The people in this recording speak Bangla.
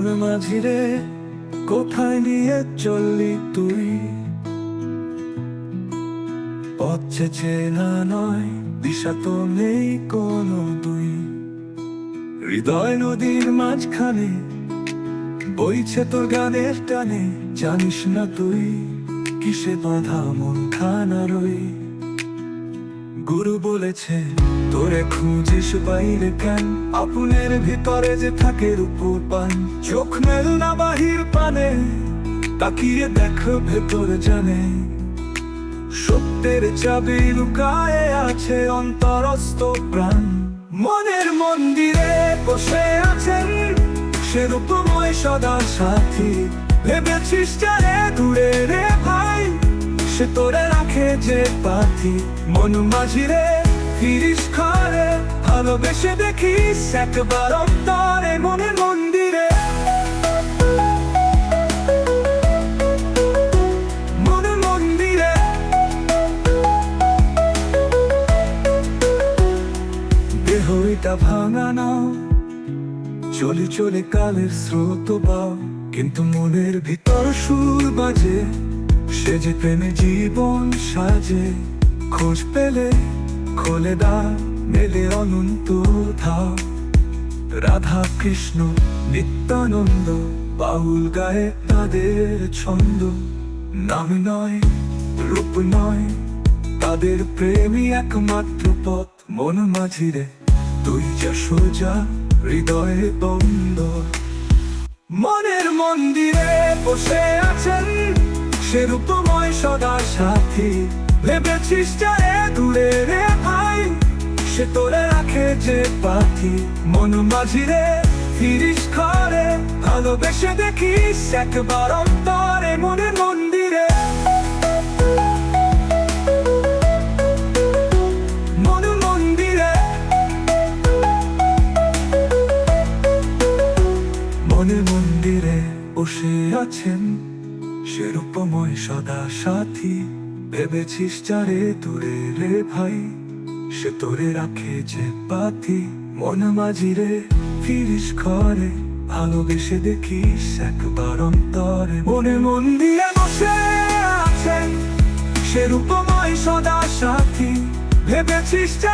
মন মাঝিরে কোথায় নিয়ে চললি তুই? পথ চেনা নয়, দিশা তো নেই কোনো দুই। হৃদয় নদীর মাঝখানে বইছে তোর গানের টানে, জানিস না তুই কিসে বাঁধা মন খানা রই। গুরু বলেছে তোরে খুঁজিস বাইরে কেন, আপনের ভিতরে যে থাকে রূপোর পান। চোখ মেল না বাহির পানে, তাকিয়ে দেখ ভেতর জানে। সত্যের চাবি লুকায়ে আছে অন্তরস্থ প্রাণ। মনের মন্দিরে বসে আছেন সে রূপময় সদা সাথী। ভেবেছিস যারে দূরে রে ভাই, সে তোরে রাখে যে পাথি। মন মাঝিরে ফিরিস ঘরে, ভালোবেসে দেখিস একবার অন্তরে। মনের মন্দিরে মনের মন্দিরে দেহটা ভাঙা নাও, চলে চলে কালের স্রোত বাও। কিন্তু মনের ভিতর সুর বাজে, সে যে প্রেমে জীবন সাজে। খোঁজ পেলে খোলে দা মেলে অনন্ত ধাপ। রাধা কৃষ্ণ নিত্যানন্দ বাউল গায়ে তাদের ছন্দ। নাম নয় রূপ নয়, তাদের প্রেমই একমাত্র পথ। মন মাঝিরে তুই যা সোজা হৃদয়ে বন্ধ। মনের মন্দিরে বসে আছেন সে রূপময় সদা সাথী। ভেবেছিস যারে দূরে রে ভাই, সে তোরে রাখে যে পাথি। মন মাঝিরে ফিরিস ঘরে, ভালোবেসে দেখিস একবার অন্তরে। মনের মন্দিরে মনের মন্দিরে মনের মন্দিরে বসে আছেন সে রূপময় সদা সাথী। ভেবেছিস যারে দূরে রে ভাই, সে তোরে রাখে যে পাথি। মন মাঝিরে ফিরিস ঘরে, ভালোবেসে দেখিস একবার অন্তরে। মনের মন্দিরে বসে আছেন সে রূপময় সদা সাথী। ভেবেছিস যারে